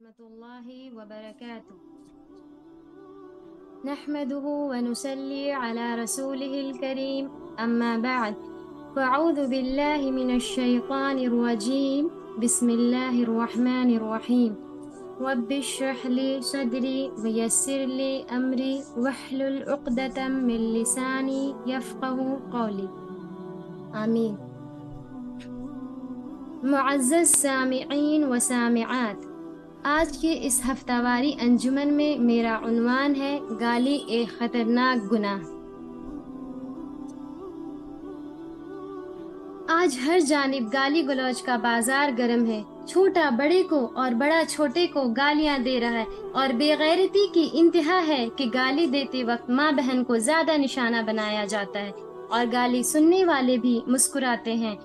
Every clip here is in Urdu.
ورحمة الله وبركاته. نحمده ونصلي على رسوله الكريم، أما بعد، فأعوذ بالله من الشيطان الرجيم. بسم الله الرحمن الرحيم. رب اشرح لي صدري ويسر لي أمري واحلل عقدة من لساني يفقه قولي. آمين. معزز سامعین و سامعات، آج کے اس ہفتہ واری انجمن میں میرا عنوان ہے گالی ایک خطرناک گناہ۔ آج ہر جانب گالی گلوچ کا بازار گرم ہے۔ چھوٹا بڑے کو اور بڑا چھوٹے کو گالیاں دے رہا ہے، اور بے غیرتی کی انتہا ہے کہ گالی دیتے وقت ماں بہن کو زیادہ نشانہ بنایا جاتا ہے، اور گالی سننے والے بھی مسکراتے ہیں،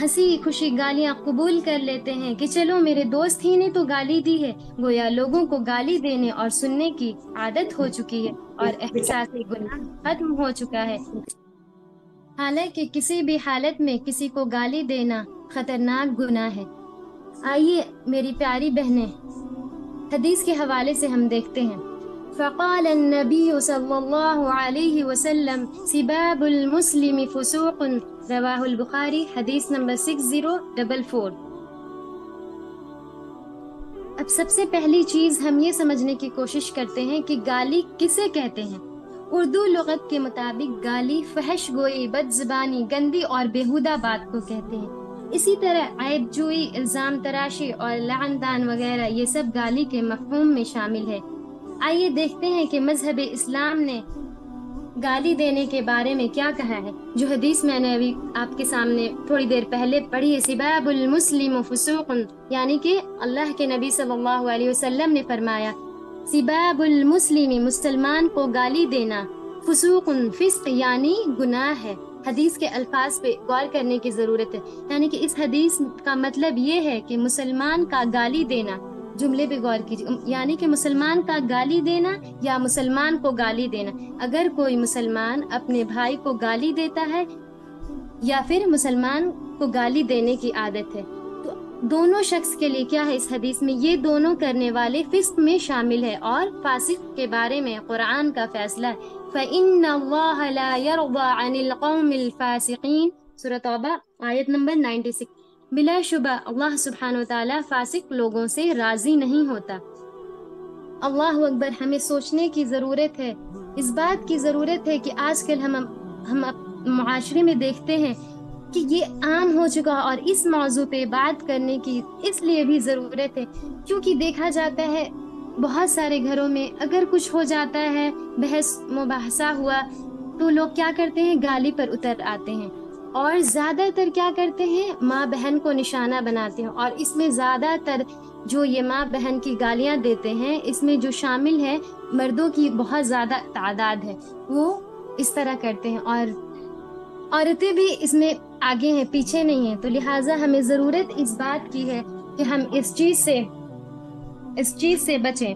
ہنسی خوشی گالیاں قبول کر لیتے ہیں کہ چلو میرے دوست ہی نے تو گالی دی ہے۔ گویا لوگوں کو گالی دینے اور سننے کی عادت ہو چکی ہے اور احساس گناہ ختم ہو چکا ہے، حالانکہ کسی بھی حالت میں کسی کو گالی دینا خطرناک گناہ ہے۔ آئیے میری پیاری بہنیں، حدیث کے حوالے سے ہم دیکھتے ہیں۔ فقال النبی صلی اللہ علیہ وسلم سباب المسلم فسوق، رواہ البخاری، حدیث نمبر 6044۔ اب سب سے پہلی چیز ہم یہ سمجھنے کی کوشش کرتے ہیں کہ گالی کسے کہتے ہیں۔ اردو لغت کے مطابق گالی فحش گوئی، بد زبانی، گندی اور بیہودہ بات کو کہتے ہیں۔ اسی طرح عیب جوئی، الزام تراشی اور لعن طعن وغیرہ یہ سب گالی کے مفہوم میں شامل ہے۔ آئیے دیکھتے ہیں کہ مذہب اسلام نے گالی دینے کے بارے میں کیا کہا ہے۔ جو حدیث میں نے ابھی آپ کے سامنے تھوڑی دیر پہلے پڑھی ہے، سباب المسلم فسوق، یعنی کہ اللہ کے نبی صلی اللہ علیہ وسلم نے فرمایا سباب المسلم، مسلمان کو گالی دینا، فسوق، فسق یعنی گناہ ہے۔ حدیث کے الفاظ پہ غور کرنے کی ضرورت ہے، یعنی کہ اس حدیث کا مطلب یہ ہے کہ مسلمان کا گالی دینا، جملے پہ غور کیجیے، یعنی کہ مسلمان کا گالی دینا یا مسلمان کو گالی دینا۔ اگر کوئی مسلمان اپنے بھائی کو گالی دیتا ہے یا پھر مسلمان کو گالی دینے کی عادت ہے، تو دونوں شخص کے لیے کیا ہے اس حدیث میں، یہ دونوں کرنے والے فسق میں شامل ہے۔ اور فاسق کے بارے میں قرآن کا فیصلہ ہے فَإِنَّ اللَّهَ لَا يَرْضَى عَنِ الْقَوْمِ الْفَاسِقِينَ، سورۃ توبہ آیت نمبر 96۔ بلا شبہ اللہ سبحانہ وتعالیٰ فاسق لوگوں سے راضی نہیں ہوتا۔ اللہ اکبر، ہمیں سوچنے کی ضرورت ہے، اس بات کی ضرورت ہے کہ آج کل ہم معاشرے میں دیکھتے ہیں کہ یہ عام ہو چکا، اور اس موضوع پہ بات کرنے کی اس لیے بھی ضرورت ہے کیونکہ دیکھا جاتا ہے بہت سارے گھروں میں اگر کچھ ہو جاتا ہے، بحث مباحثہ ہوا، تو لوگ کیا کرتے ہیں، گالی پر اتر آتے ہیں، اور زیادہ تر کیا کرتے ہیں، ماں بہن کو نشانہ بناتے ہیں۔ اور اس میں زیادہ تر جو یہ ماں بہن کی گالیاں دیتے ہیں، اس میں جو شامل ہے مردوں کی بہت زیادہ تعداد ہے، وہ اس طرح کرتے ہیں، اور عورتیں بھی اس میں آگے ہیں، پیچھے نہیں ہیں۔ تو لہٰذا ہمیں ضرورت اس بات کی ہے کہ ہم اس چیز سے بچیں۔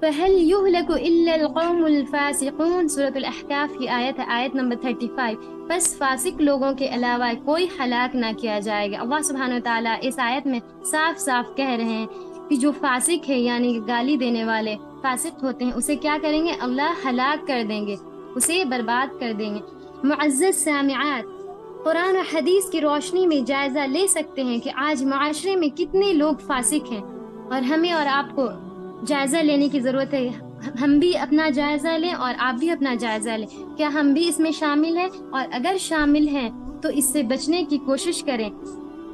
فَهَلْ يُهْلَكُ إِلَّا الْقَوْمُ الْفَاسِقُونَ، سورۃ الاحقاف کی آیت ہے، آیت نمبر 35۔ بس فاسق لوگوں کے علاوہ کوئی ہلاک نہ کیا جائے گا۔ اللہ سبحانہ وتعالیٰ اس آیت میں صاف صاف کہہ رہے ہیں کہ جو فاسق ہے، یعنی گالی دینے والے فاسق ہوتے ہیں، اسے کیا کریں گے، اللہ ہلاک کر دیں گے، اسے برباد کر دیں گے۔ معزز سامعات، قرآن و حدیث کی روشنی میں جائزہ لے سکتے ہیں کہ آج معاشرے میں کتنے لوگ فاسق ہیں، اور ہمیں اور آپ کو جائزہ لینے کی ضرورت ہے۔ ہم بھی اپنا جائزہ لیں اور آپ بھی اپنا جائزہ لیں، کیا ہم بھی اس میں شامل ہیں؟ اور اگر شامل ہیں تو اس سے بچنے کی کوشش کریں،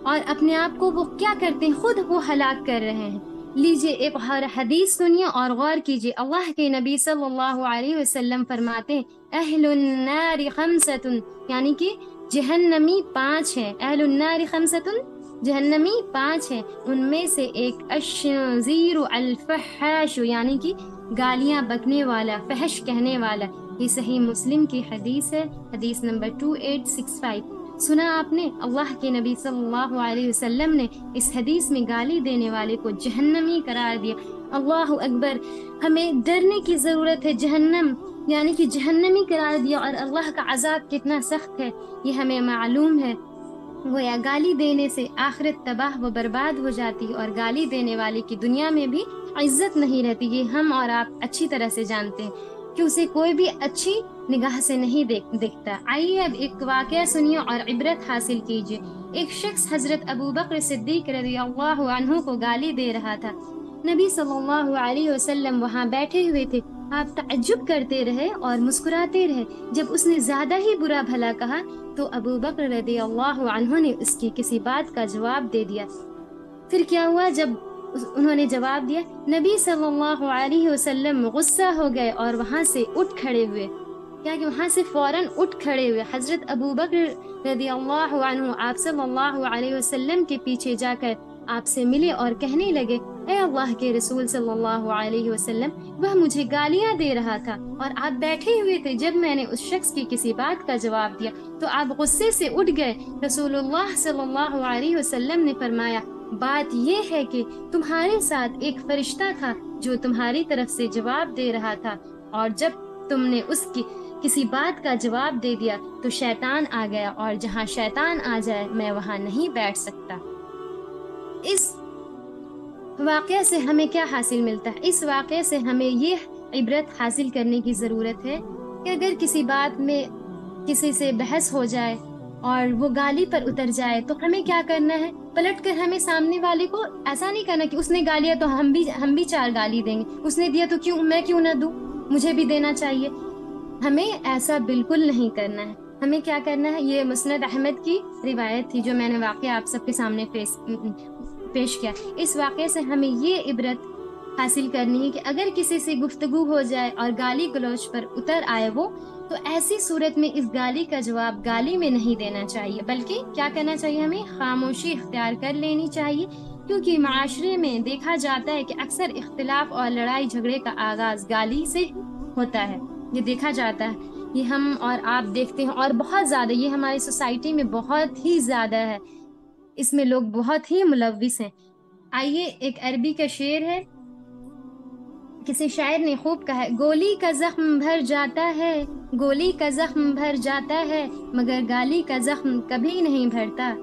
اور اپنے آپ کو وہ کیا کرتے ہیں، خود وہ ہلاک کر رہے ہیں۔ لیجئے ایک اور حدیث سنیے اور غور کیجئے۔ اللہ کے نبی صلی اللہ علیہ وسلم فرماتے ہیں اہل النار خمسۃ، یعنی کہ جہنمی 5 ہیں، اہل النار خمسۃ، جہنمی 5 ہیں، ان میں سے ایک الشنزیر الفحاش، یعنی کہ گالیاں بکنے والا، فحش کہنے والا۔ یہ صحیح مسلم کی حدیث ہے، حدیث نمبر 2865۔ سنا آپ نے، اللہ کے نبی صلی اللہ علیہ وسلم نے اس حدیث میں گالی دینے والے کو جہنمی قرار دیا۔ اللہ اکبر، ہمیں ڈرنے کی ضرورت ہے۔ جہنم یعنی کہ جہنمی قرار دیا، اور اللہ کا عذاب کتنا سخت ہے یہ ہمیں معلوم ہے۔ گویا گالی دینے سے آخرت تباہ و برباد ہو جاتی اور گالی دینے والے کی دنیا میں بھی عزت نہیں رہتی. یہ ہم اور آپ اچھی طرح سے جانتے ہیں کہ اسے کوئی بھی اچھی نگاہ سے نہیں دیکھتا. آئیے اب ایک واقعہ سنیے اور عبرت حاصل کیجیے. ایک شخص حضرت ابو بکر صدیق رضی اللہ عنہ کو گالی دے رہا تھا. نبی صلی اللہ علیہ وسلم وہاں بیٹھے ہوئے تھے. آپ تعجب کرتے رہے اور مسکراتے رہے. جب اس نے زیادہ ہی برا بھلا کہا تو ابو بکر رضی اللہ عنہ نے اس کی کسی بات کا جواب دے دیا. پھر کیا ہوا؟ جب انہوں نے جواب دیا، نبی صلی اللہ علیہ وسلم غصہ ہو گئے اور وہاں سے اٹھ کھڑے ہوئے. کیا کہ وہاں سے فوراً اٹھ کھڑے ہوئے. حضرت ابو بکر رضی اللہ عنہ آپ صلی اللہ علیہ وسلم کے پیچھے جا کر آپ سے ملے اور کہنے لگے، اے اللہ کے رسول صلی اللہ علیہ وسلم، وہ مجھے گالیاں دے رہا تھا اور آپ بیٹھے ہوئے تھے. جب میں نے اس شخص کی کسی بات کا جواب دیا تو آپ غصے سے اٹھ گئے. رسول اللہ صلی اللہ علیہ وسلم نے فرمایا، بات یہ ہے کہ تمہارے ساتھ ایک فرشتہ تھا جو تمہاری طرف سے جواب دے رہا تھا، اور جب تم نے اس کی کسی بات کا جواب دے دیا تو شیطان آ گیا، اور جہاں شیطان آ جائے میں وہاں نہیں بیٹھ سکتا. اس واقعے سے ہمیں کیا حاصل ملتا ہے؟ اس واقعے سے ہمیں یہ عبرت حاصل کرنے کی ضرورت ہے کہ اگر کسی بات میں کسی سے بحث ہو جائے اور وہ گالی پر اتر جائے تو ہمیں کیا کرنا ہے؟ پلٹ کر ہمیں سامنے والے کو ایسا نہیں کرنا کہ اس نے گالیا تو ہم بھی 4 گالی دیں گے، اس نے دیا تو میں کیوں نہ دوں، مجھے بھی دینا چاہیے. ہمیں ایسا بالکل نہیں کرنا ہے. ہمیں کیا کرنا ہے؟ یہ مسند احمد کی روایت تھی جو میں نے واقعہ آپ سب کے سامنے پیش کیا. اس واقعے سے ہمیں یہ عبرت حاصل کرنی ہے کہ اگر کسی سے گفتگو ہو جائے اور گالی گلوچ پر اتر آئے وہ، تو ایسی صورت میں اس گالی کا جواب گالی میں نہیں دینا چاہیے، بلکہ کیا کرنا چاہیے؟ ہمیں خاموشی اختیار کر لینی چاہیے. کیونکہ معاشرے میں دیکھا جاتا ہے کہ اکثر اختلاف اور لڑائی جھگڑے کا آغاز گالی سے ہوتا ہے. یہ دیکھا جاتا ہے، یہ ہم اور آپ دیکھتے ہیں، اور بہت زیادہ یہ ہماری سوسائٹی میں بہت ہی زیادہ ہے. اس میں لوگ بہت ہی ملوث ہیں. آئیے ایک عربی کا شعر ہے، کسی شاعر نے خوب کہا ہے، گولی کا زخم بھر جاتا ہے، گولی کا زخم بھر جاتا ہے، مگر گالی کا زخم کبھی نہیں بھرتا.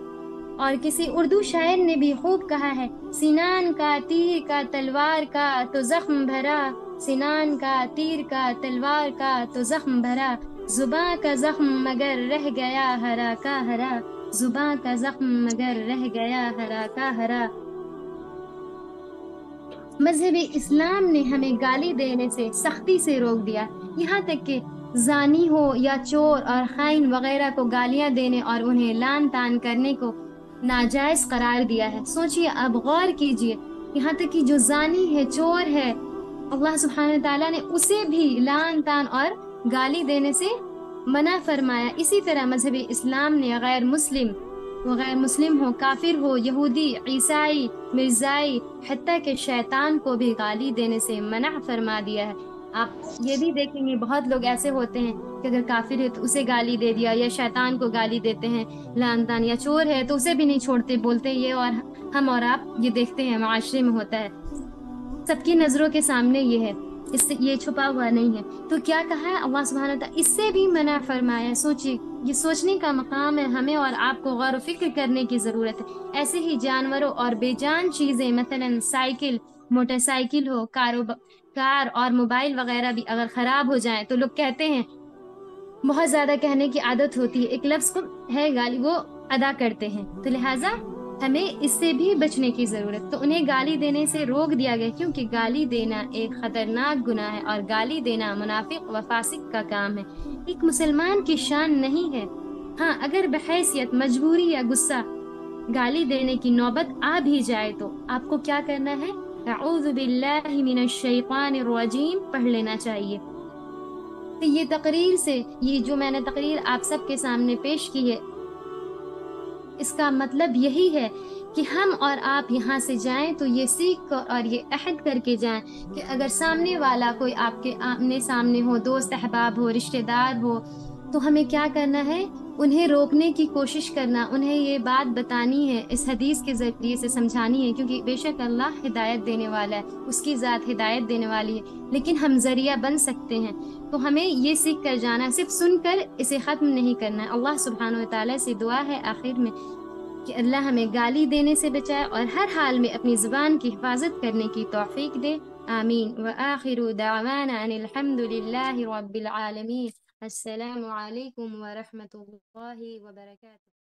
اور کسی اردو شاعر نے بھی خوب کہا ہے، سنان کا تیر کا تلوار کا تو زخم بھرا، سنان کا تیر کا تلوار کا تو زخم بھرا، زباں کا زخم مگر رہ گیا ہرا کا ہرا، زباں کا زخم مگر رہ گیا ہرا کا ہرا. مذہب اسلام نے ہمیں گالی دینے سے سختی سے روک دیا. یہاں تک کہ زانی ہو یا چور اور خائن وغیرہ کو گالیاں دینے اور انہیں لعن طعن کرنے کو ناجائز قرار دیا ہے. سوچئے، اب غور کیجئے، یہاں تک کہ جو زانی ہے، چور ہے، اللہ سبحانہ تعالیٰ نے اسے بھی لعن طعن اور گالی دینے سے منع فرمایا. اسی طرح مذہب اسلام نے غیر مسلم ہو، کافر ہو، یہودی، عیسائی، مرزائی، حتیٰ کہ شیطان کو بھی گالی دینے سے منع فرما دیا ہے. آپ یہ بھی دیکھیں گے بہت لوگ ایسے ہوتے ہیں کہ اگر کافر ہے تو اسے گالی دے دیا، یا شیطان کو گالی دیتے ہیں لعن طعن، یا چور ہے تو اسے بھی نہیں چھوڑتے، بولتے یہ. اور ہم اور آپ یہ دیکھتے ہیں معاشرے میں ہوتا ہے، سب کی نظروں کے سامنے یہ ہے، اس سے یہ چھپا ہوا نہیں ہے. تو کیا کہا ہے اللہ سبحانہ تعالیٰ؟ اس سے بھی منع فرمایا. سوچیے، یہ سوچنے کا مقام ہے. ہمیں اور آپ کو غور و فکر کرنے کی ضرورت ہے. ایسے ہی جانوروں اور بے جان چیزیں، مثلا سائیکل، موٹر سائیکل ہو، کار اور موبائل وغیرہ بھی اگر خراب ہو جائیں تو لوگ کہتے ہیں، بہت زیادہ کہنے کی عادت ہوتی ہے، ایک لفظ کو ہے گالی وہ ادا کرتے ہیں. تو لہٰذا ہمیں اس سے بھی بچنے کی ضرورت. تو انہیں گالی دینے سے روک دیا گیا، کیونکہ گالی دینا ایک خطرناک گناہ ہے، اور گالی دینا منافق و فاسق کا کام ہے، ایک مسلمان کی شان نہیں ہے. ہاں، اگر بحیثیت مجبوری یا غصہ گالی دینے کی نوبت آ بھی جائے تو آپ کو کیا کرنا ہے؟ اعوذ باللہ من الشیطان الرجیم پڑھ لینا چاہیے. تو یہ تقریر سے، یہ جو میں نے تقریر آپ سب کے سامنے پیش کی ہے، اس کا مطلب یہی ہے کہ ہم اور آپ یہاں سے جائیں تو یہ سیکھ کر اور یہ عہد کر کے جائیں کہ اگر سامنے والا کوئی آپ کے آمنے سامنے ہو، دوست احباب ہو، رشتہ دار ہو، تو ہمیں کیا کرنا ہے؟ انہیں روکنے کی کوشش کرنا، انہیں یہ بات بتانی ہے، اس حدیث کے ذریعے سے سمجھانی ہے، کیونکہ بے شک اللہ ہدایت دینے والا ہے، اس کی ذات ہدایت دینے والی ہے، لیکن ہم ذریعہ بن سکتے ہیں. تو ہمیں یہ سیکھ کر جانا، صرف سن کر اسے ختم نہیں کرنا ہے. اللہ سبحانہ و تعالیٰ سے دعا ہے آخر میں کہ اللہ ہمیں گالی دینے سے بچائے اور ہر حال میں اپنی زبان کی حفاظت کرنے کی توفیق دے. آمین. وآخر دعوانا ان الحمد للہ رب العالمین. السلام علیکم ورحمۃ اللہ وبرکاتہ.